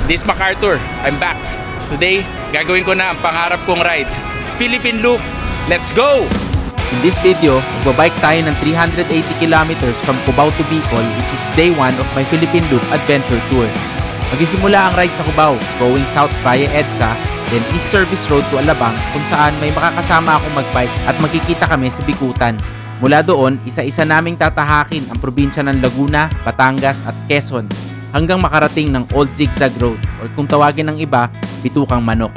This is MacArthur. I'm back. Today, gagawin ko na ang pangarap kong ride. Philippine Loop. Let's go! In this video, magbabike tayo ng 380 kilometers from Cubao to Bicol, which is day 1 of my Philippine Loop Adventure Tour. Magsisimula ang ride sa Cubao, going south via EDSA, then East Service Road to Alabang, kung saan may makakasama akong magbike at magkikita kami sa Bikutan. Mula doon, isa-isa naming tatahakin ang probinsya ng Laguna, Batangas at Quezon hanggang makarating ng Old Zigzag Road or kung tawagin ng iba, Bitukang Manok.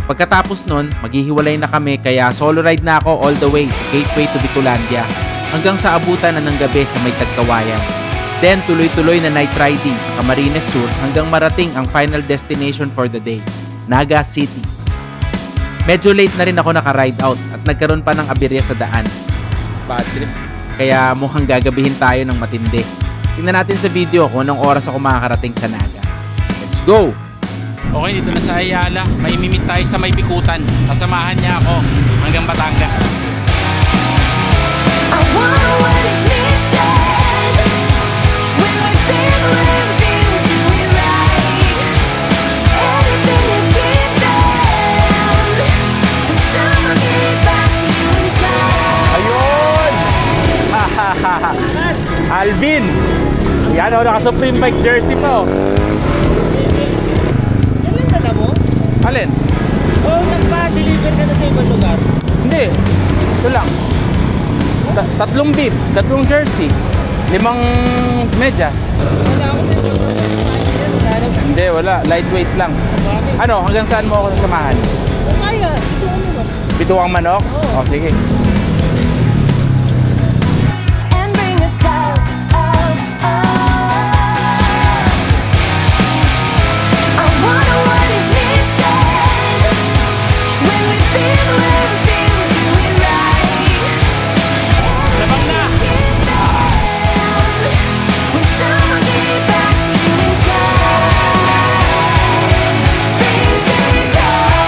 Pagkatapos nun, maghihiwalay na kami kaya solo ride na ako all the way to Gateway to Bicolandia hanggang sa abutan na ng gabi sa may Tagkawayan. Then tuloy-tuloy na night riding sa Camarines Sur hanggang marating ang final destination for the day, Naga City. Medyo late na rin ako naka-ride out at nagkaroon pa ng aberya sa daan. Bad trip. Kaya mukhang gagabihin tayo ng matindi. Tingnan natin sa video kung anong oras ako makakarating sa Naga. Let's go! Okay, dito na sa Ayala. May mimit tayo sa may Bikutan. Kasamahan niya ako hanggang Batangas. I wonder what is missing when we feel the way we feel, we do it right. Anything to get down, will somehow get back to you in time. Ayun! Alvin! Yan o, naka-Supreme Bikes jersey pa o. Yan lang dala mo? Alin? O nagpa-deliver ka na sa ibang lugar? Hindi. Ito lang. Tatlong bib, tatlong jersey, 5 medyas. Wala ako na Hindi, wala. Lightweight lang. Ano, hanggang saan mo ako sasamahan? kaya, ito ano ba? Bituang Manok? Oo. O, sige. And bring us out, out, out. I wonder what is missing when we feel the way we feel, we do it right. Labang na! Get down, will somehow get back to you in time. Freezing cold,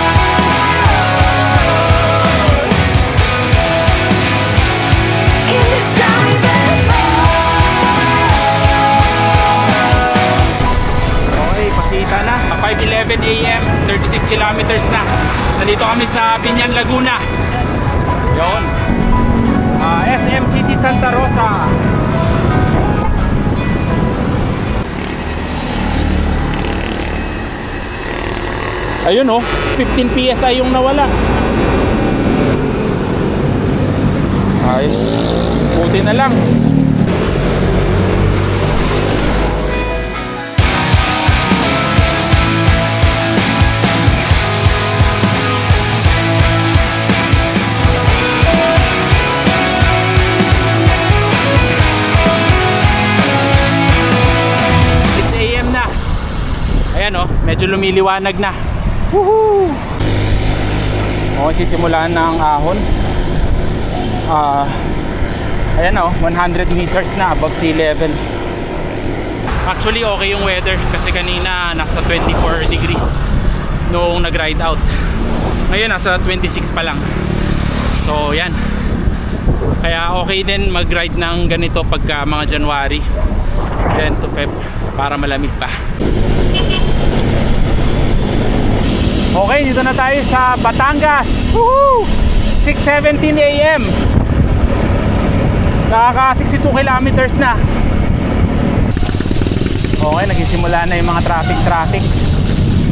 indescribable. Okay, pasita na. 5:11 AM, 36 kilometers na. Nandito kami sa Binyan, Laguna. Yun. SM City Santa Rosa. Ayun oh, 15 PSI yung nawala. Ayos. Buti na lang. Ayan oh, medyo lumiliwanag na. Woohoo! Okay, sisimulan na ang ahon. Ayan oh, 100 meters na above sea level. Actually okay yung weather kasi kanina nasa 24 degrees noong nag-ride out. Ngayon nasa 26 pa lang. So yan. Kaya okay din mag-ride ng ganito pagka mga January, Jan to Feb, para malamig pa. Okay, dito na tayo sa Batangas. Woohoo! 6:17 AM. Nakaka 62 kilometers na. Okay, nagsisimula na yung mga traffic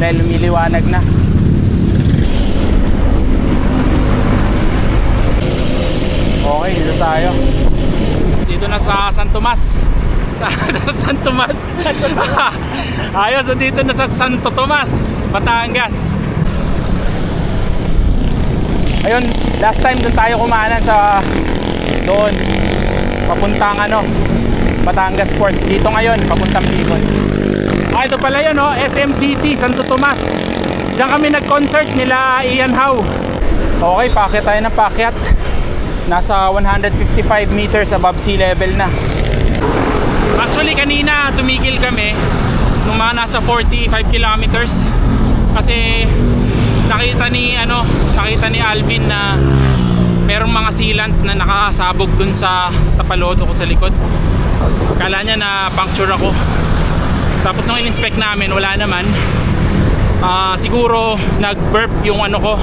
dahil lumiliwanag na. Okay, dito tayo. Dito na sa San Tomas. San Tomas. Ayos, dito na sa Santo Tomas, Batangas. Ayun, last time doon tayo kumanan sa doon papuntang Batangas Port. Dito ngayon papuntang Bicol. Ito pala yun SM City, Santo Tomas. Diyan kami nag-concert nila Ian Howe. Okay, paakyat tayo ng paakyat. Nasa 155 meters above sea level na. Actually kanina tumigil kami nung mga nasa 45 kilometers kasi nakita ni Alvin na merong mga sealant na nakasabog dun sa tapalodo ko sa likod. Kala niya na puncture ako. Tapos nung in-inspect namin, wala naman. Siguro nag-burp yung ano ko,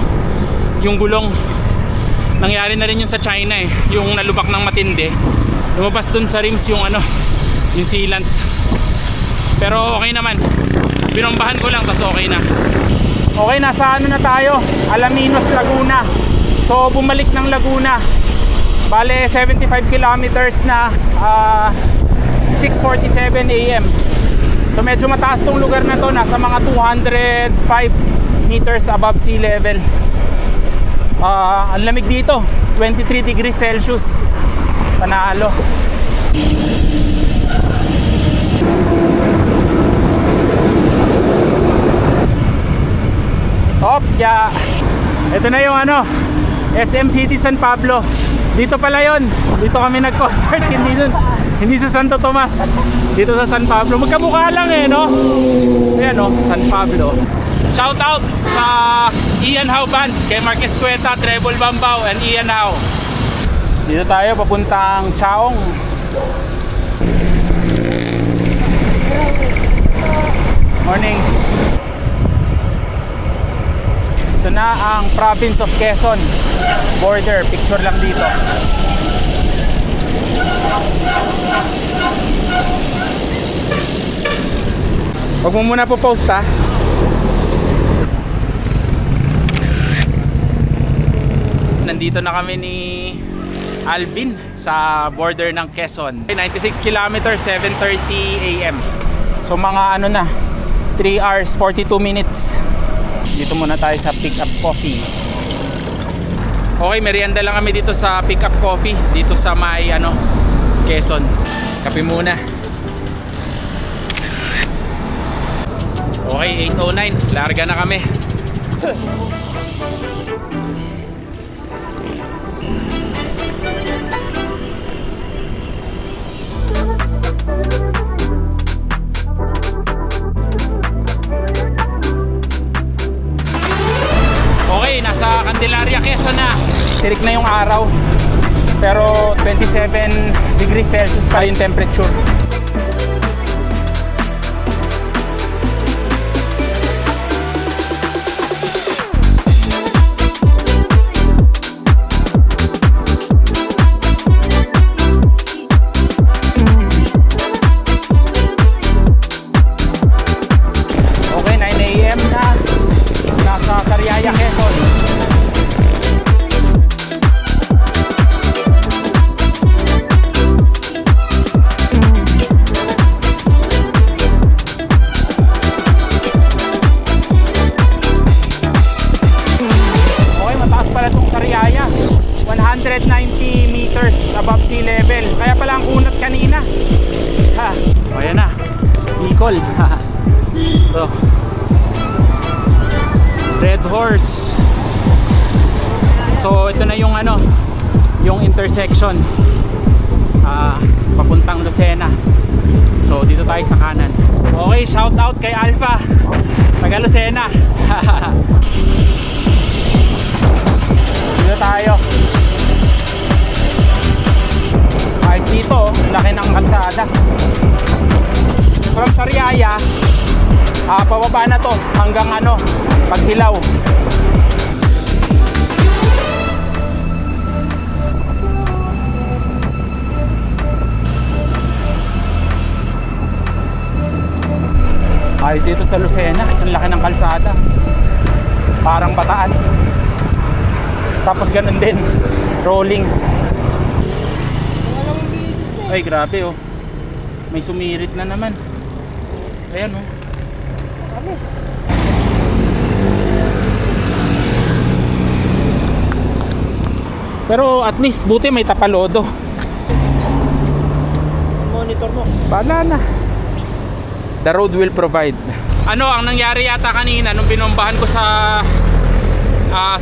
yung gulong. Nangyari na rin yun sa China eh, yung nalubak ng matindi. Lumabas dun sa rims yung ano, yung sealant. Pero okay naman. Binombahan ko lang, tas okay na. Okay, nasa ano na tayo? Alaminos, Laguna. So bumalik ng Laguna. Bale 75 kilometers na, 6:47 AM. So medyo mataas tong lugar na to, nasa mga 205 meters above sea level. Ang lamig dito, 23 degrees Celsius. Panalo. Hop, yeah. Ito na yung ano, SM City San Pablo. Dito pala yon. Dito kami nag-concert, hindi sa Santo Tomas. Dito sa San Pablo. Magkamukha lang eh, no? Ayan, no? San Pablo. Shout out sa Ian Howe Band, kay Marquez Cueta, Treble Bambao, and Ian Howe. Dito tayo papuntang Chaong. Morning. Ito na ang province of Quezon. Border, picture lang dito. Huwag mo muna po post ha. Nandito na kami ni Alvin sa border ng Quezon. 96 kilometers, 7:30 AM. So mga ano na, 3 hours 42 minutes. Dito muna tayo sa Pick Up Coffee. Okay, merienda lang kami dito sa Pick Up Coffee, dito sa may ano, Quezon. Kape muna. Okay, 8:09, larga na kami. Okay, nasa Candelaria, Quezon na. Tirik na yung araw. Pero 27 degrees Celsius pa yung temperature. Okay, 9 AM na. Nasa Sariaya, Quezon. Okay, mataas pala itong Sariaya. 190 meters above sea level. Kaya pala ang unat kanina. Ha, ayan na. Bicol. Ito. Red Horse. So ito na yung ano, yung intersection papuntang Lucena. So dito tayo sa kanan. Okay, shout out kay Alpha, taga Lucena. Dito tayo. Ayos dito, laki ng kalsada. From Sariaya, pababa na to hanggang ano, Paghilaw. Ayos dito sa Lucena, ang laki ng kalsada. Parang Bataan. Tapos ganun din, rolling. Ay grabe oh. May sumirit na naman. Ayan oh. Pero at least buti may tapalodo. Monitor mo. Bala na. The road will provide. Ano ang nangyari yata kanina nung binombahan ko sa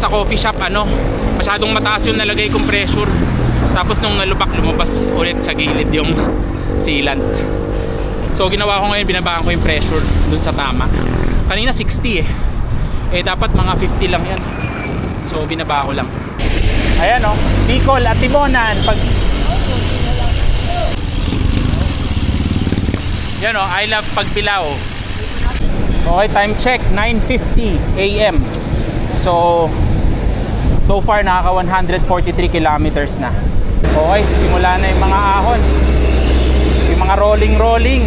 coffee shop, ano, masyadong mataas yung nalagay kong pressure. Tapos nung nalubak, lumabas ulit sa gilid yung sealant. So ginawa ko ngayon, binabahan ko yung pressure dun sa tama. Kanina 60 eh. Eh dapat mga 50 lang yan. So binaba ko lang. Ayan o, Bicol at Timonan. Yan o, I love Pagbilao. Okay, time check, 9:50 AM. So far nakaka 143 kilometers na. Okay, sisimula na yung mga ahon. Yung mga rolling.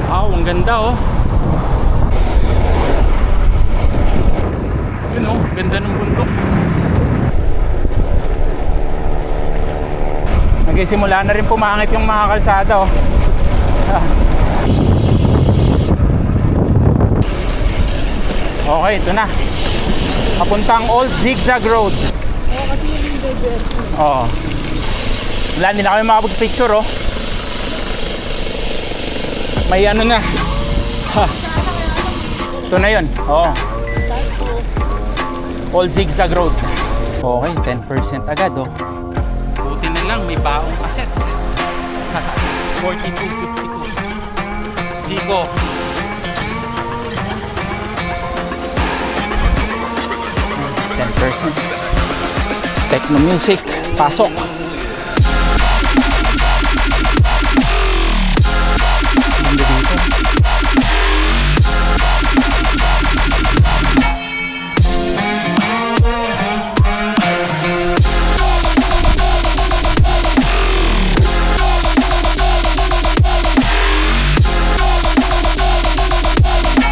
Wow, ang ganda oh. Yun oh, ganda ng bundok. Nagsisimula na rin pumangit yung mga kalsada oh. Okay, ito na. Papuntang Old Zigzag Road. Oo, kasi yung diverse. Oo. Wala, hindi na kami makapag-picture oh. May ano na. Ha. Ito na yun. Oo. Old Zigzag Road. Okay, 10% agad oh. Buti na lang, may baong kaset. 42.52. Zico. Techno music, pasok. Ganda dito.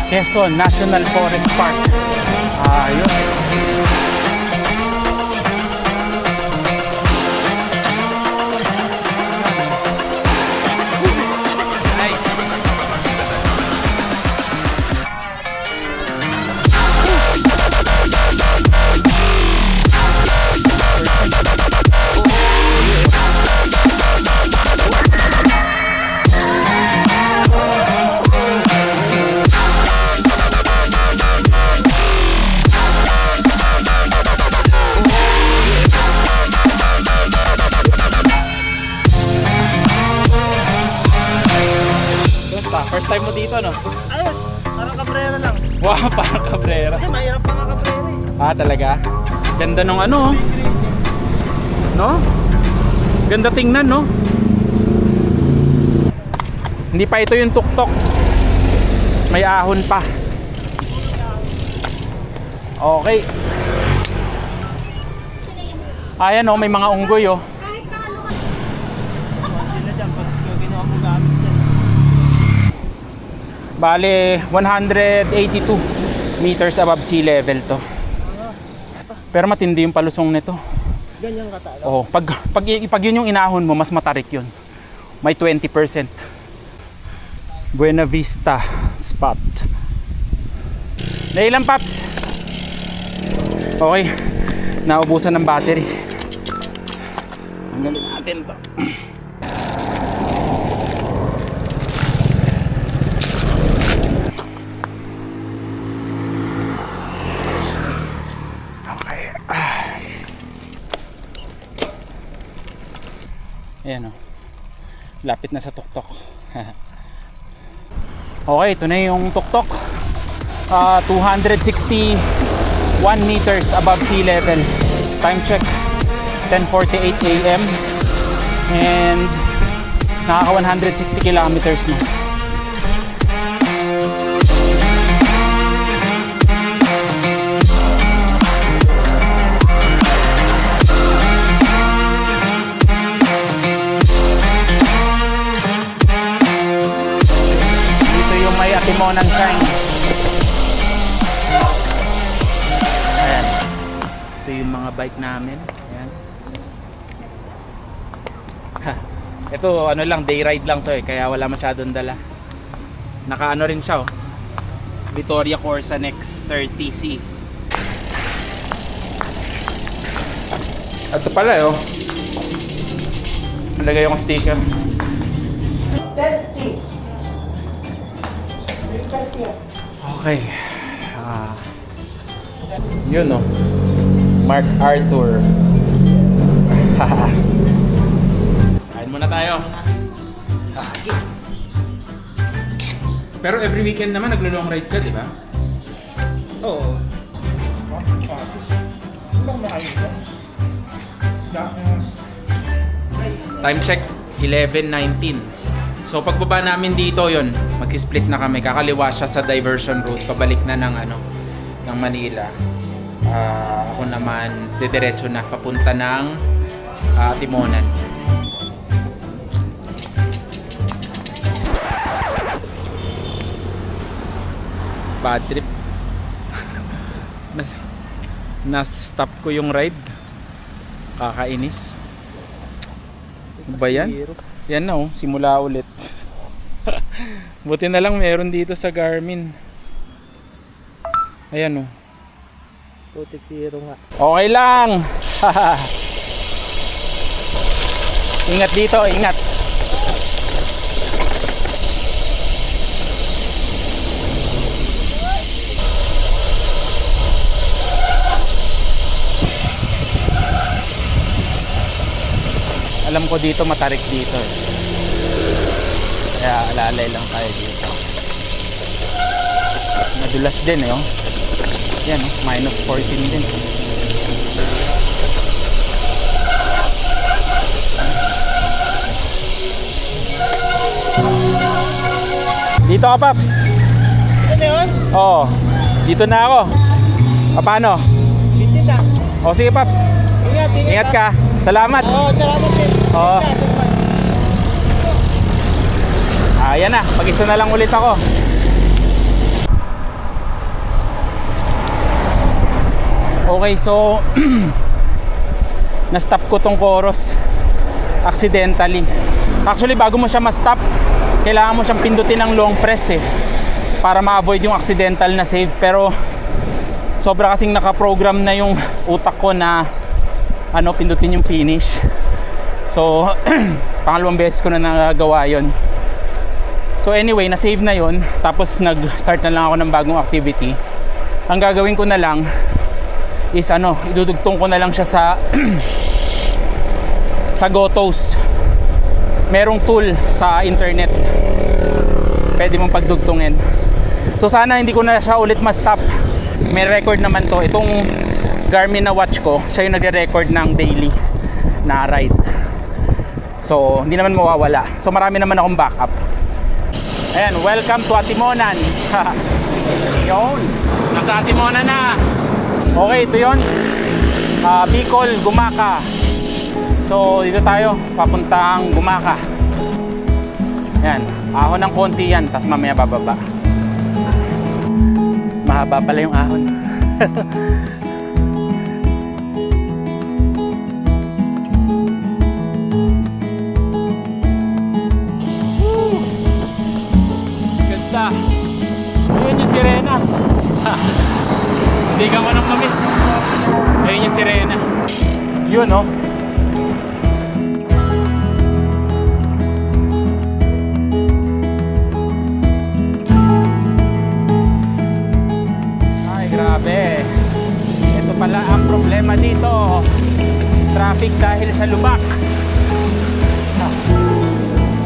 Quezon National Forest Park. Ayos. First time mo dito, no? Ayos, parang kabrera lang. Wow, parang kabrera. Kasi mahirap pa nga kabrera eh. Ah, talaga? Ganda nung ano, no? Ganda tingnan, no? Hindi pa ito yung tuktok. May ahon pa. Okay. Ayan, oh, may mga unggoy, oh. Sila dyan, pag ginawa mo gamit dyan. Bale, 182 meters above sea level to. Pero matindi yung palusong nito. Ganyan katalo. Oh, pag yun yung inahon mo, mas matarik yun. May 20%. Buena Vista spot. Nailan, Paps? Okay. Naubusan ng battery. Ang galing natin to. Ayan o. Lapit na sa tuktok. Okay, ito na yung tuktok. 261 meters above sea level. Time check, 10:48 AM. And nakaka 160 kilometers na. May Atimonan sign. Ayan. Ito yung mga bike namin. Ayan. Ha. Ito ano lang, day ride lang to eh. Kaya wala masyadong dala. Naka ano rin siya oh. Vittoria Corsa Nex 30C. Ito pala eh oh. Nalagay yung sticker. Okay. Yun no. Mark Arthur. Kain muna tayo. Pero every weekend naman naglo-long ride ka, di ba? Oo. Time check 11:19. So pagbaba namin dito, yun, mag-split na kami. Kakaliwa siya sa diversion route, pabalik na ng Manila. Ako naman, didiretso na, papunta ng Timonan. Bad trip. Na-stop ko yung ride. Kakainis. Ano ba yan? Yan na oh, simula ulit. Buti na lang meron dito sa Garmin. Ayan oh. Putik zero nga. Okay lang. Ingat dito, ingat. Alam ko dito matarik dito. Kaya alalay lang tayo dito. Madulas din eh oh. Yan oh, minus 14 din. Dito ka, Paps. Ano yun? Oo. Dito na ako. Paano? Bitin na. O sige, Paps. Ingat, ingat. Ingat ka. Salamat. Oo, salamat din. Oo. Salamat. Ayan na. Pag-isa na lang ulit ako. Okay, so na-stop ko tong Coros accidentally. Actually, bago mo siya ma-stop, kailangan mo siyang pindutin ng long press eh, para ma-avoid yung accidental na save. Pero sobra kasing nakaprogram na yung utak ko na pindutin yung finish. So pangalawang beses ko na nagawa yon. So anyway, na-save na yon. Tapos nag-start na lang ako ng bagong activity. Ang gagawin ko na lang is idudugtong ko na lang siya sa sa GoToS. Merong tool sa internet, pwede mong pagdugtungin. So sana hindi ko na siya ulit ma-stop. May record naman to. Itong Garmin na watch ko, siya yung nagre-record ng daily na ride. So hindi naman mawawala. So marami naman akong backup. Ayan, welcome to Atimonan. Yun, nasa Atimonan na. Okay, ito yun, Bicol, Gumaca. So dito tayo, papuntang Gumaca. Yan, ahon ng konti yan, tas mamaya bababa. Mahaba pala yung ahon. Ganda. Ayun yung sirena. Hindi ka man ang mamiss. Ayun yung sirena. Yun oh. Ay grabe. Ito pala ang problema dito. Traffic dahil sa lubak.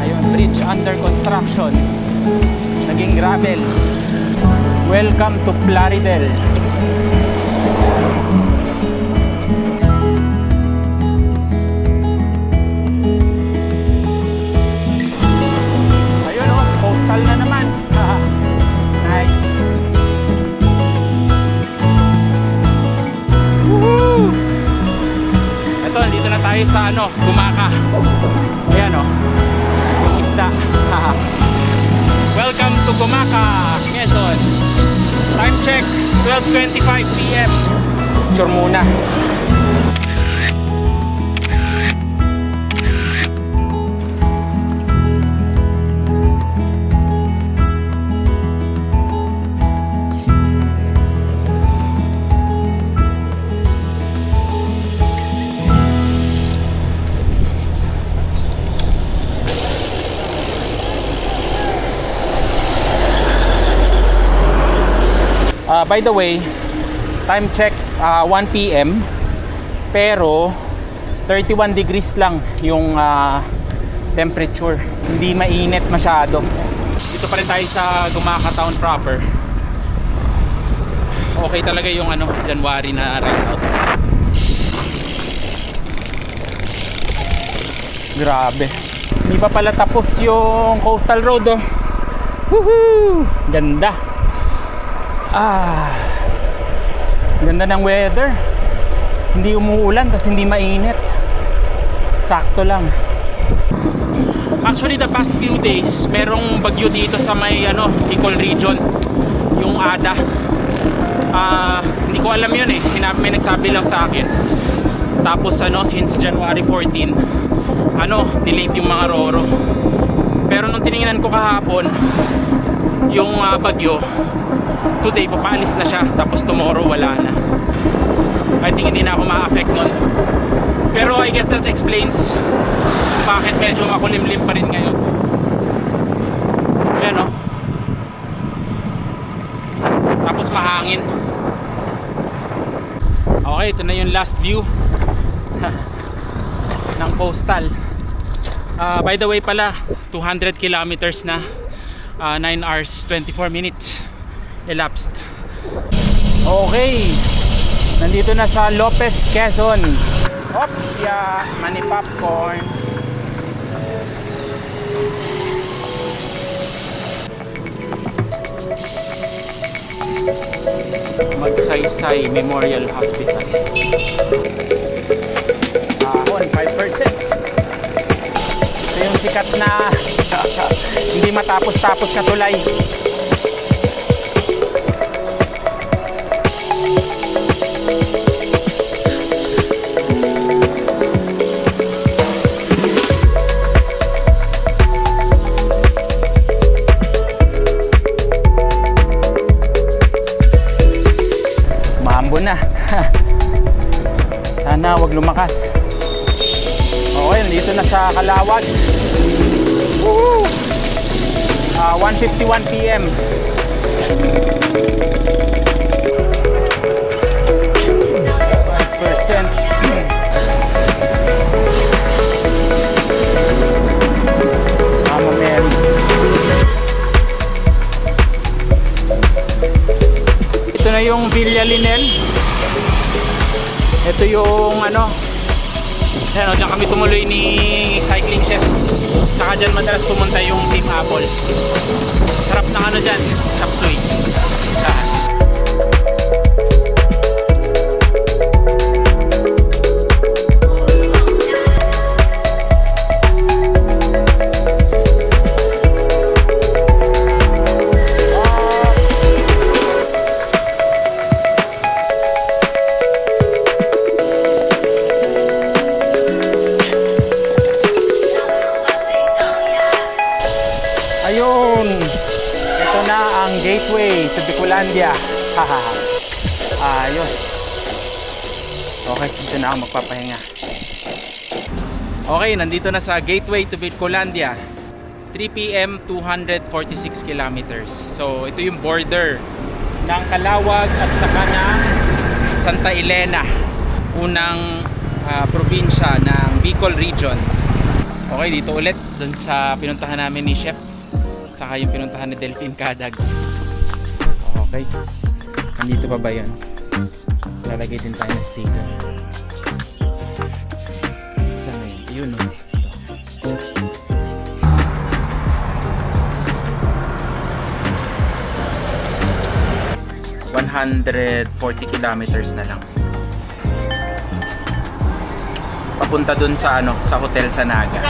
Ayun, bridge under construction. Naging gravel. Welcome to Plaridel. Ayun oh, postal na naman. Nice. Woohoo! Ito, dito na tayo sa Gumaca. Ayan oh, yung isda. Welcome to Gumaca, Quezon. Time check, 12:25 PM. Picture muna. By the way, time check 1 PM, pero 31 degrees lang yung temperature. Hindi mainit masyado. Dito pa rin tayo sa Gumaca Town proper. Okay talaga yung January na ride out. Grabe. Hindi pa pala tapos yung coastal road oh. Woohoo! Ganda. Ganda ng weather. Hindi umuulan tas hindi mainit. Sakto lang. Actually the past few days merong bagyo dito sa may Bicol region. Yung Ada. Hindi ko alam yun eh. May nagsabi lang sa akin. Tapos since January 14 delayed yung mga roro. Pero nung tiningnan ko kahapon yung bagyo, today papaalis na siya, tapos tomorrow wala na. I think hindi na ako ma-affect nun. Pero I guess that explains bakit medyo makulimlim pa rin ngayon. Ayan o. Tapos mahangin. Okay, ito na yung last view ng coastal. By the way pala, 200 kilometers na, 9 hours 24 minutes elapsed. Okay, nandito na sa Lopez, Quezon. Hop, yeah, mani popcorn. Magsaysay Memorial Hospital. Ahon, 5%. Ito yung sikat na hindi matapos-tapos na tulay. Maambo na. Sana wag lumakas. Okay, dito na sa Calawag. Woo! 1:51 PM. Percent. Mama Mary. Ito na yung Villa Linel. Ito yung Ayan, dyan kami tumuloy ni Cycling Chef. Saka dyan madalas pumunta yung Team Apple. Sarap ng dyan, chapsuy. Saan? Ayun, ito na ang gateway to Bicolandia. Haha. Ayos. Okay, dito na ako magpapahinga. Okay, nandito na sa gateway to Bicolandia. 3 PM, 246 kilometers. So, ito yung border ng Calawag at saka ng Santa Elena, unang probinsya ng Bicol region. Okay, dito ulit dun sa pinuntahan namin ni Chef, saka yung pinuntahan ni Delphine Cadag. Okay, nandito pa ba yun? Lalagay din tayo ng sticker. Saan na yun? Yun o. 140 kilometers na lang. Papunta dun sa sa Hotel Sanaga.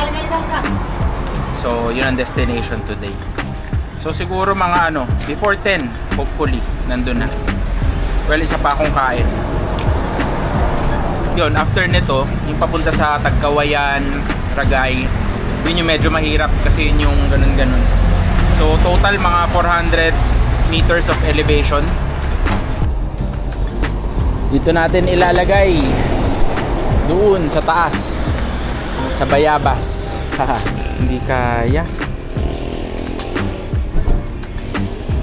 So, yun ang destination today. So, siguro mga before 10, hopefully, nandun na. Well, isa pa akong kain. Yun, after nito, yung papunta sa Tagkawayan, Ragay, yun yung medyo mahirap kasi yun yung ganun-ganun. So, total mga 400 meters of elevation. Dito natin ilalagay doon sa taas, sa Bayabas. Hindi kaya.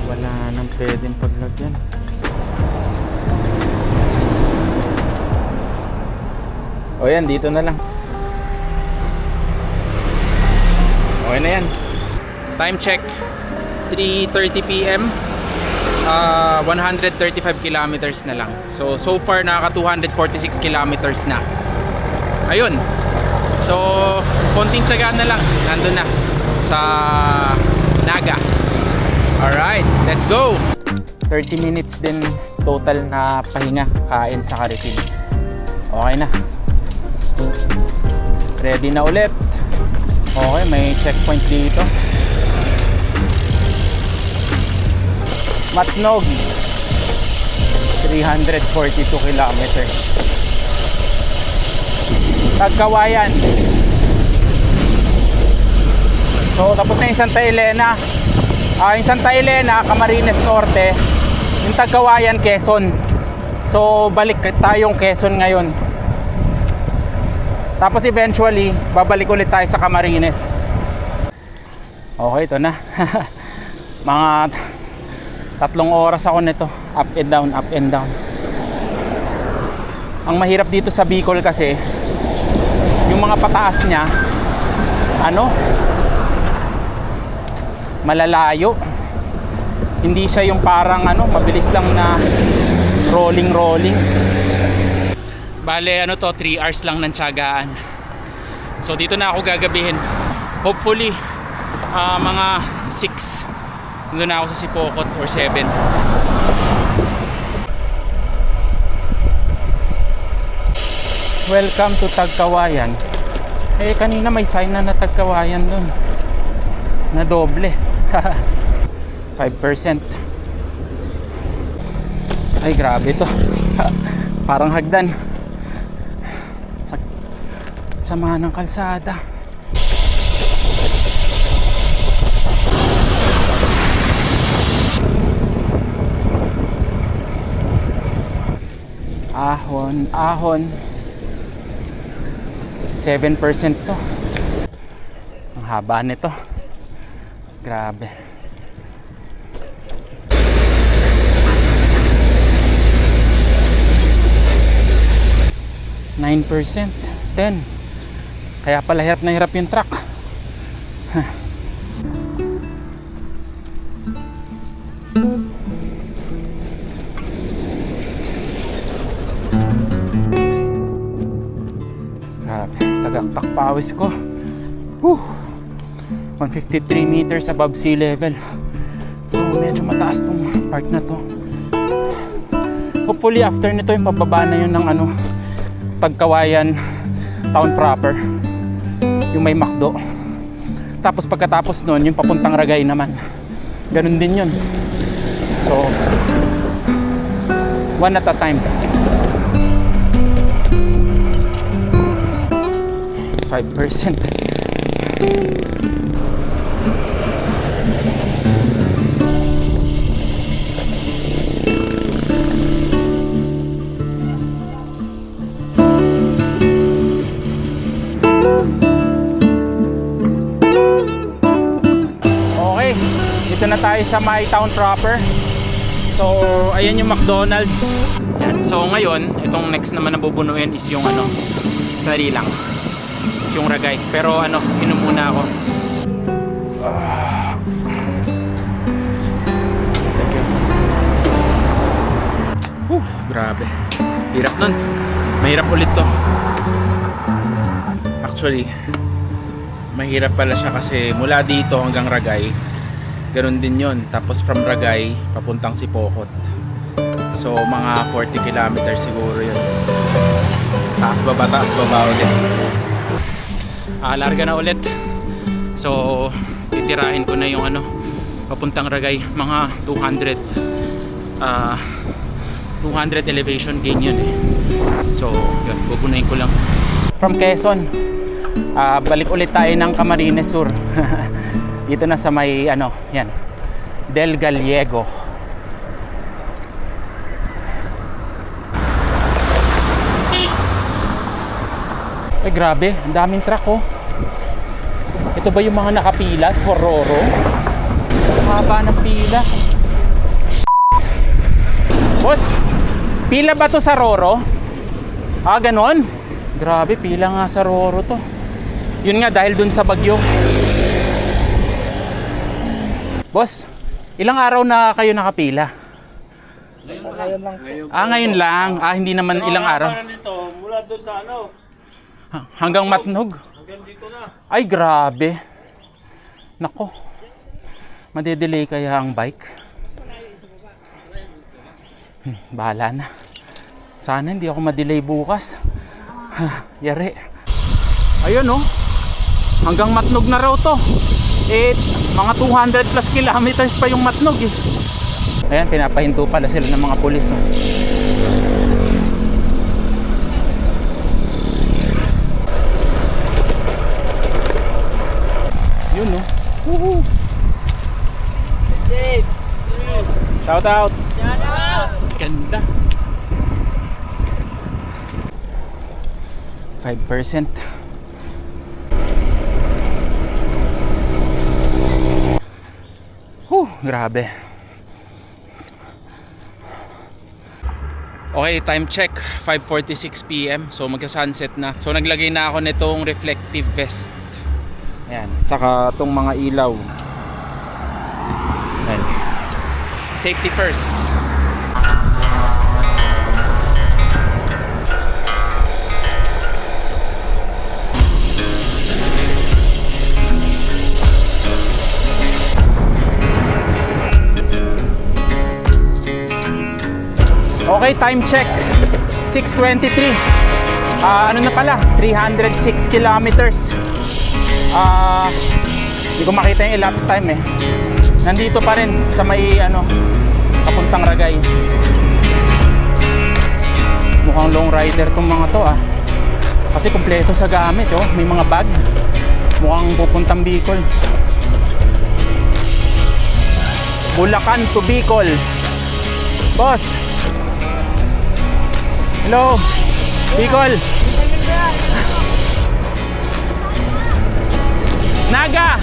Wala nang pwedeng paglagyan. O yan, dito na lang. Okay na yan. Time check, 3:30 PM. 135 kilometers na lang. So far nakaka 246 kilometers na. Ayun. So, konting tiyagaan na lang. Nandun na sa Naga. Alright, let's go! 30 minutes din total na pahinga, kain sa refill. Okay na. Ready na ulit. Okay, may checkpoint dito. Matnog. 342 kilometers. Tagkawayan. So, tapos na yung Santa Elena. Yung Santa Elena, Camarines Norte. Yung Tagkawayan, Quezon. So, balik tayong Quezon ngayon. Tapos eventually, babalik ulit tayo sa Camarines. Okay, ito na. Mga 3 oras ako nito. Up and down, up and down. Ang mahirap dito sa Bicol kasi, yung mga pataas niya, malalayo. Hindi siya yung parang mabilis lang na rolling. Bale, 3 hours lang ng tiyagaan. So dito na ako gagabihin. Hopefully, mga 6 doon na ako sa Sipokot or 7. Welcome to Tagkawayan. Kanina may sign na Tagkawayan doon. Na doble. 5%. Ay, grabe to. Parang hagdan. Sama ng kalsada. Ahon. 7% to. Ang haba nito. Grabe. $9, 10. Kaya pala hirap na hirap yung truck. Grabe, tagaktak pawis ko. 153 meters above sea level. So medyo mataas tong park na to. Hopefully after nito yung pababa na yun ng Tagkawayan town proper. Yung may McDo. Tapos pagkatapos nun, yung papuntang Ragay naman. Ganun din yun. So, one at a time. 5%. Dito na tayo sa my town proper. So, ayan yung McDonald's. Yan. So, ngayon, itong next naman na bubunuin is yung Sarilang. Is yung Ragay. Pero inom muna ako. Grabe. Hirap nun. Mahirap ulit to. Actually, mahirap pala siya kasi mula dito hanggang Ragay, ganun din yon. Tapos from Ragay, papuntang Sipokot. So, mga 40 kilometers siguro yun. Taas baba ulit. Larga na ulit. So, titirahin ko na yung papuntang Ragay. Mga 200 elevation gain yun eh. So, yun, bubunayin ko lang. From Quezon, balik ulit tayo ng Camarines Sur. Dito na sa may yan, Del Gallego. Ay grabe, ang daming truck oh. Ito ba yung mga nakapila for Roro? Haba ng pila. Boss, pila ba to sa Roro? Ganon? Grabe, pila nga sa Roro to. Yun nga, dahil dun sa bagyo. Boss, ilang araw na kayo nakapila? Ngayon lang po. Ngayon lang. Hindi naman ilang araw. Nito, mula doon sa Hanggang Matnog? Ay, grabe. Nako. Madedelay kaya ang bike? Bahala na. Sana hindi ako madelay bukas. Yari. Ayun oh. Hanggang Matnog na raw to. Mga 200 plus kilometers pa yung Matnog eh. Ayan, pinapahinto pala sila ng mga pulis oh. Yun oh. Woohoo. Shout out. Ganda. 5%. Grabe. Okay, time check. 5:46 PM. So magka-sunset na. So naglagay na ako nitong reflective vest. Ayan. Saka itong mga ilaw. Ayan. Safety first. Okay, time check. 6:23. Ano na pala? 306 kilometers. Hindi ko makita yung elapsed time eh. Nandito pa rin sa may papuntang Ragay. Mukhang long rider tong mga to ah. Kasi kumpleto sa gamit oh. May mga bag. Mukhang pupuntang Bicol. Bulacan to Bicol. Boss. Hello. Bicol. Naga.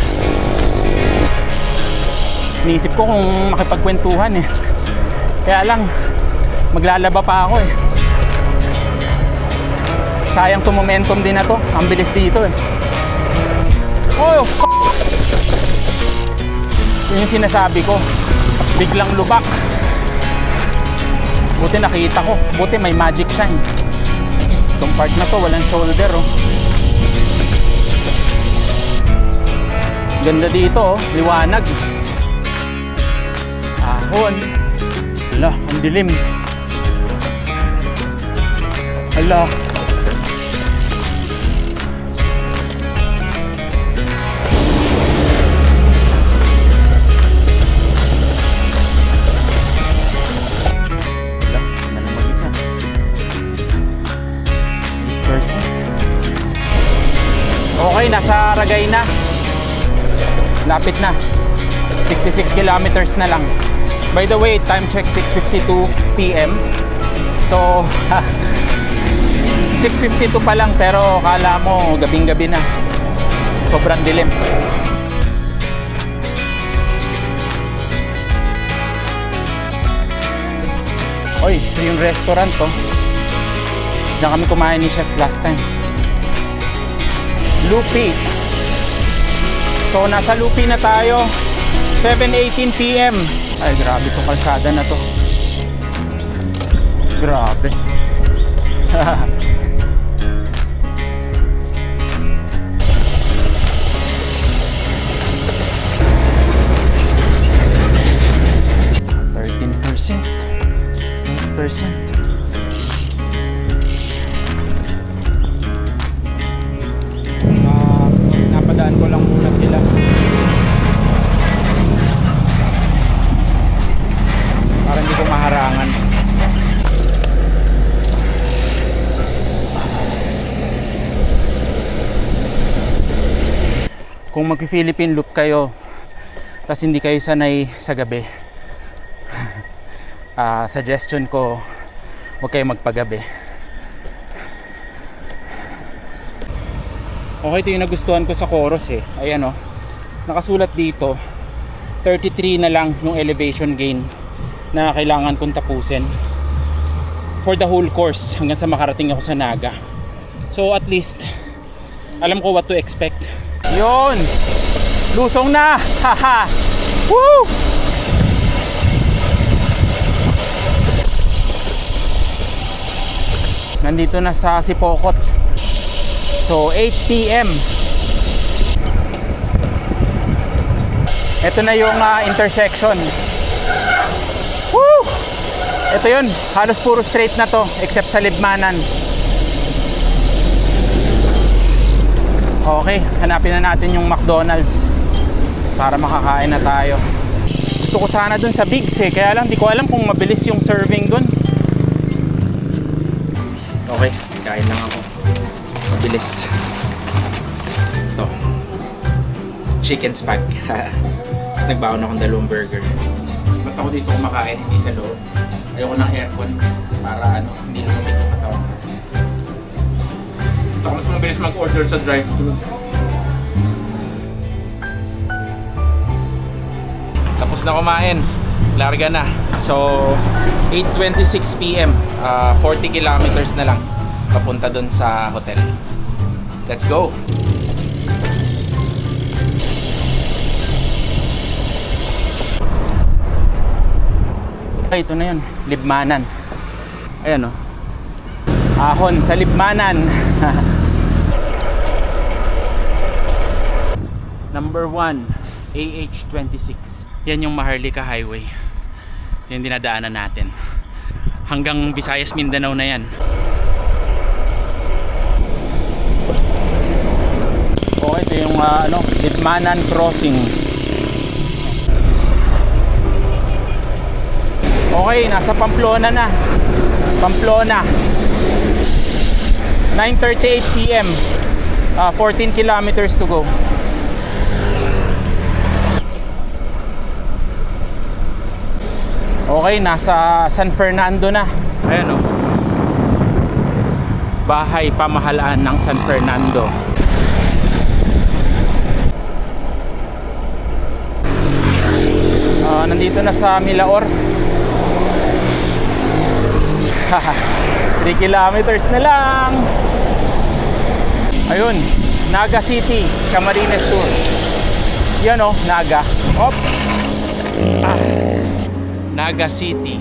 Iniisip ko kung makipagkwentuhan eh. Kaya lang maglalaba pa ako eh. Sayang to momentum din na to. Ang bilis dito eh. Oh, yun yung sinasabi ko. Biglang lubak. Buti nakita ko. Buti may magic shine. Itong part na to walang shoulder oh. Ganda dito oh. Liwanag. Ahon. Hala, ang dilim. Hala. Okay, nasa Ragay na. Lapit na. 66 kilometers na lang. By the way, time check 6:52 PM. So, 6:52 pa lang pero kala mo gabing-gabi na. Sobrang dilim. Oy, ito yung restaurant to. Diyan kami kumain ni Chef last time. Lupi. So nasa Lupi na tayo. 7:18 PM. Ay grabe tong kalsada na to. Grabe. %. Napadaan ko lang muna sila. Para hindi ko maharangan. Kung mag-Philippine loop kayo tapos hindi kayo sanay sa gabi, suggestion ko huwag kayo magpagabi. Okay, ito yung nagustuhan ko sa Coros eh. Ayan oh, nakasulat dito 33 na lang yung elevation gain na kailangan kong tapusin for the whole course hanggang sa makarating ako sa Naga. So at least alam ko what to expect. Yun! Lusong na! Haha! Woo! Nandito na sa Sipokot. So 8 PM Ito na yung intersection. Woo! Ito yun, halos puro straight na to except sa Libmanan. Okay, hanapin na natin yung McDonald's para makakain na tayo. Gusto ko sana dun sa Bigs kaya lang di ko alam kung mabilis yung serving dun. Okay, kain lang ako. Mabilis. Ito. Chicken spag. Tapos nagbaon akong 2 burger. Ba't ako dito kumakain, hindi sa loob? Ayoko ng aircon para hindi lumamig yung katawan. Ito ako mas mabilis mag-order sa drive-thru. Tapos na kumain. Larga na. So, 8:26 PM. 40 kilometers na lang papunta dun sa hotel. Let's go! Okay, ito na yun. Libmanan. Ayan o. Ahon sa Libmanan. Number 1, AH26. Yan yung Maharlika Highway. Yan dinadaanan natin. Hanggang Visayas, Mindanao na yan. Okay, ito yung Libmanan Crossing. Okay, nasa Pamplona na. Pamplona. 9:38 PM. 14 kilometers to go. Okay, nasa San Fernando na. Ayan o. Bahay pamahalaan ng San Fernando. Nandito na sa Milaor. 3 kilometers na lang. Ayun, Naga City, Camarines Sur. Yan o, Naga. Op. Naga City.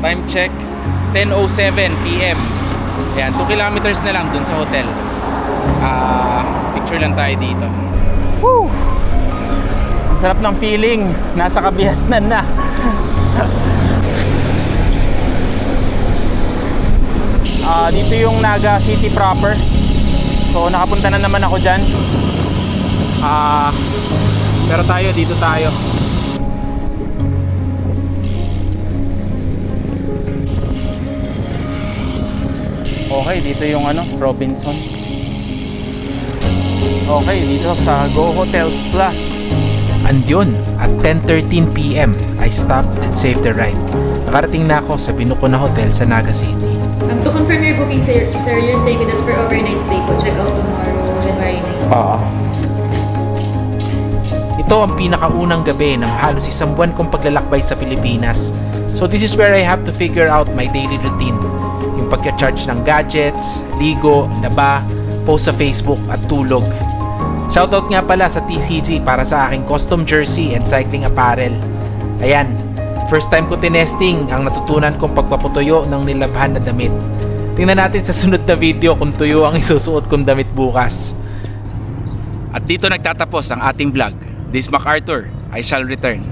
Time check 10:07 PM. Ayan, 2 kilometers na lang dun sa hotel. Picture lang tayo dito. Woo! Ang sarap ng feeling. Nasa Kabiasnan na. Dito yung Naga City proper. So nakapunta na naman ako dyan. Pero tayo, dito tayo. Okay, dito yung Robinsons. Okay, dito sa Go Hotels Plus. And yun, at 10:13 PM, I stopped and saved the ride. Nakarating na ako sa binuko na hotel sa Naga City. To confirm your booking, sir, you're staying with us for overnight stay po. Check out tomorrow, January 9. Ito ang pinakaunang gabi ng halos 1 buwan kong paglalakbay sa Pilipinas. So this is where I have to figure out my daily routine. Yung pagka-charge ng gadgets, ligo, laba, post sa Facebook at tulog. Shoutout nga pala sa TCG para sa aking custom jersey and cycling apparel. Ayan, first time ko tinesting ang natutunan kong pagpaputuyo ng nilabhan na damit. Tingnan natin sa sunod na video kung tuyo ang isusuot kong damit bukas. At dito nagtatapos ang ating vlog. This is MacArthur. I shall return.